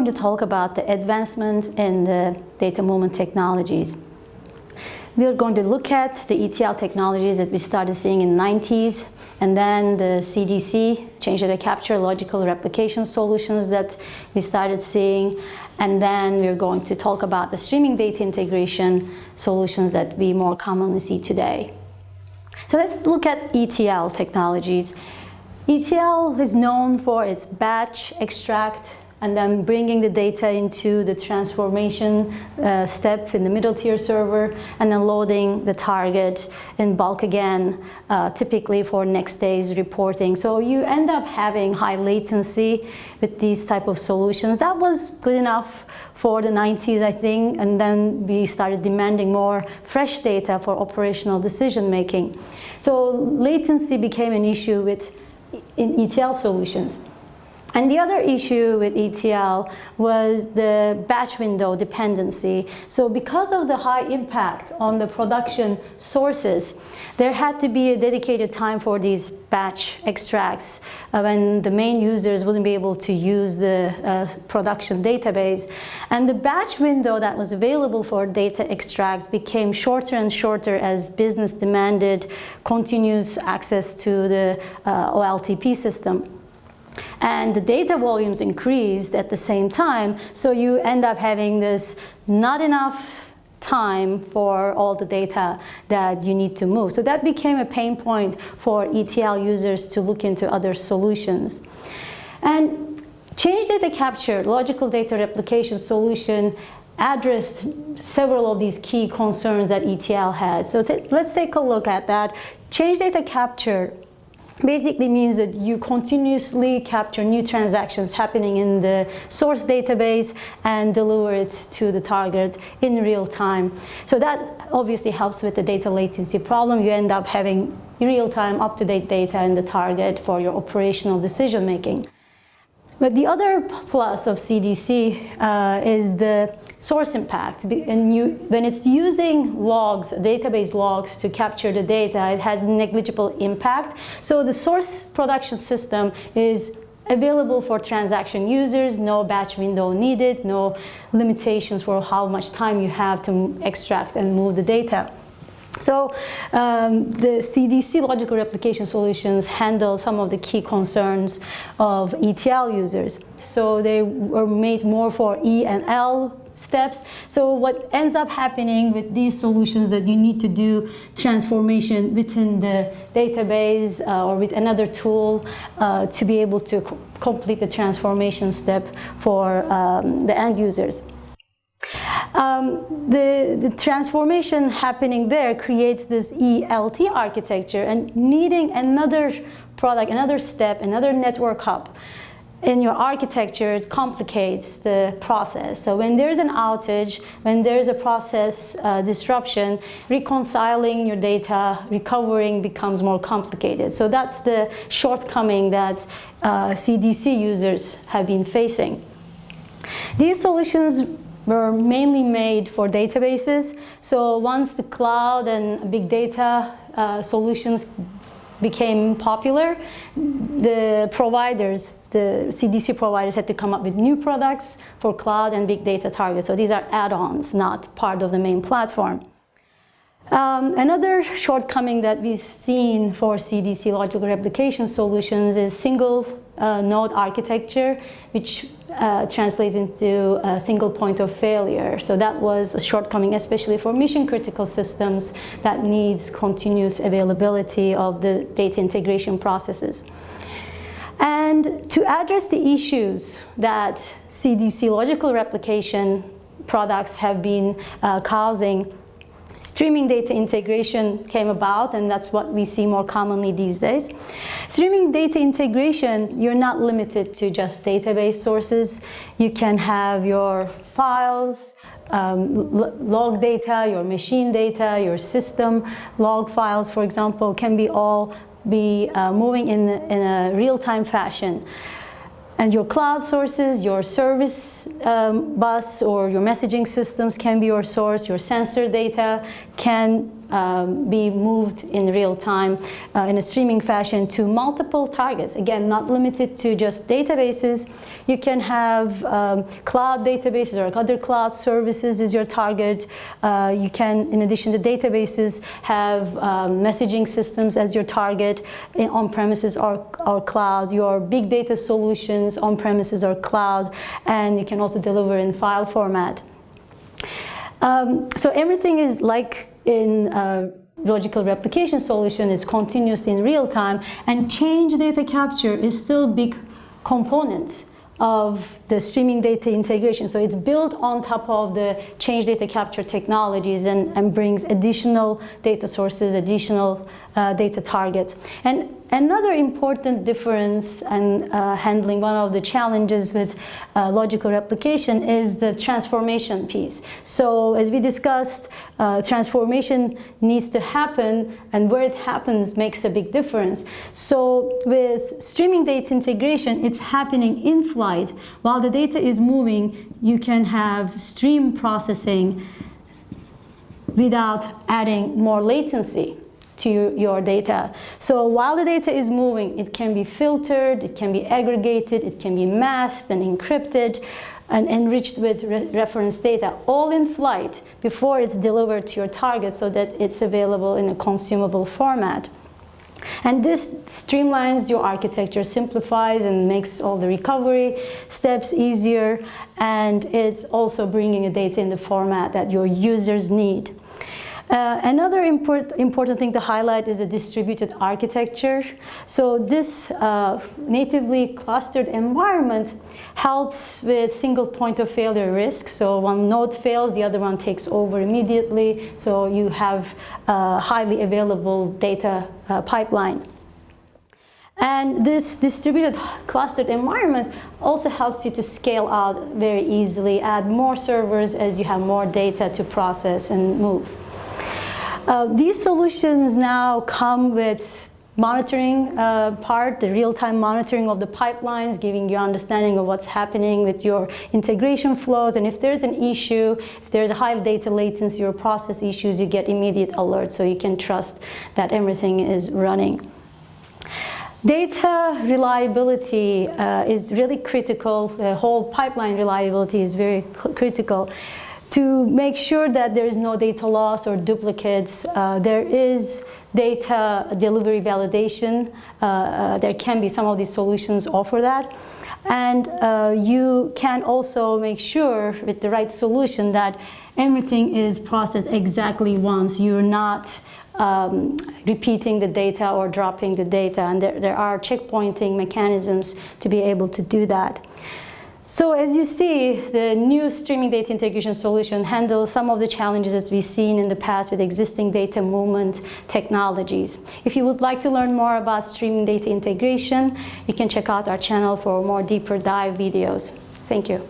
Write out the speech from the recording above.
going to talk about the advancement in the data movement technologies. We are going to look at the ETL technologies that we started seeing in the 90s, and then the CDC, change data capture, logical replication solutions that we started seeing, and then we're going to talk about the streaming data integration solutions that we more commonly see today. So let's look at ETL technologies. ETL is known for its batch, extract, and then bringing the data into the transformation step in the middle tier server, and then loading the target in bulk again, typically for next day's reporting. So you end up having high latency with these type of solutions. That was good enough for the 90s, I think, and then we started demanding more fresh data for operational decision making. So latency became an issue in ETL solutions. And the other issue with ETL was the batch window dependency. So because of the high impact on the production sources, there had to be a dedicated time for these batch extracts when the main users wouldn't be able to use the production database. And the batch window that was available for data extract became shorter and shorter as business demanded continuous access to the OLTP system. And the data volumes increased at the same time, so you end up having this not enough time for all the data that you need to move. So that became a pain point for ETL users to look into other solutions. And change data capture, logical data replication solution addressed several of these key concerns that ETL had. So let's take a look at that. Change data capture basically means that you continuously capture new transactions happening in the source database and deliver it to the target in real time. So that obviously helps with the data latency problem. You end up having real-time, up-to-date data in the target for your operational decision making. But the other plus of CDC is the source impact. When it's using logs, database logs to capture the data, it has negligible impact. So the source production system is available for transaction users, no batch window needed, no limitations for how much time you have to extract and move the data. So the CDC logical replication solutions handle some of the key concerns of ETL users. So they were made more for E and L steps. So what ends up happening with these solutions that you need to do transformation within the database or with another tool to be able to complete the transformation step for the end users. The transformation happening there creates this ELT architecture, and needing another product, another step, another network hub in your architecture, it complicates the process. So when there's an outage, when there's a process disruption, reconciling your data, recovering becomes more complicated. So that's the shortcoming that CDC users have been facing. These solutions were mainly made for databases. So once the cloud and big data solutions became popular, the providers, the CDC providers had to come up with new products for cloud and big data targets. So these are add-ons, not part of the main platform. Another shortcoming that we've seen for CDC logical replication solutions is single node architecture, which translates into a single point of failure. So that was a shortcoming, especially for mission critical systems that needs continuous availability of the data integration processes. And to address the issues that CDC logical replication products have been causing, streaming data integration came about, and that's what we see more commonly these days. Streaming data integration, you're not limited to just database sources. You can have your files, log data, your machine data, your system log files, for example, can be all moving in a real-time fashion. And your cloud sources, your service bus or your messaging systems can be your source. Your sensor data can be moved in real time in a streaming fashion to multiple targets. Again, not limited to just databases. You can have cloud databases or other cloud services as your target. You can, in addition to databases, have messaging systems as your target on-premises or cloud, your big data solutions on-premises or cloud, and you can also deliver in file format. So everything is like in logical replication solution, is continuous in real time, and change data capture is still big components of the streaming data integration. So it's built on top of the change data capture technologies and brings additional data sources, additional data targets. And another important difference and handling one of the challenges with logical replication is the transformation piece. So as we discussed, transformation needs to happen, and where it happens makes a big difference. So with streaming data integration, it's happening in flight. While the data is moving, you can have stream processing without adding more latency to your data. So while the data is moving, it can be filtered, it can be aggregated, it can be masked and encrypted and enriched with reference data, all in flight before it's delivered to your target so that it's available in a consumable format. And this streamlines your architecture, simplifies and makes all the recovery steps easier, and it's also bringing the data in the format that your users need. Another important thing to highlight is a distributed architecture. So this natively clustered environment helps with single point of failure risk. So one node fails, the other one takes over immediately. So you have a highly available data pipeline. And this distributed clustered environment also helps you to scale out very easily, add more servers as you have more data to process and move. These solutions now come with monitoring part, the real-time monitoring of the pipelines, giving you understanding of what's happening with your integration flows. And if there's an issue, if there's a high data latency or process issues, you get immediate alerts, so you can trust that everything is running. Data reliability is really critical. The whole pipeline reliability is very critical. To make sure that there is no data loss or duplicates, there is data delivery validation. There can be some of these solutions offer that. And you can also make sure with the right solution that everything is processed exactly once. You're not repeating the data or dropping the data. And there are checkpointing mechanisms to be able to do that. So as you see, the new streaming data integration solution handles some of the challenges that we've seen in the past with existing data movement technologies. If you would like to learn more about streaming data integration, you can check out our channel for more deeper dive videos. Thank you.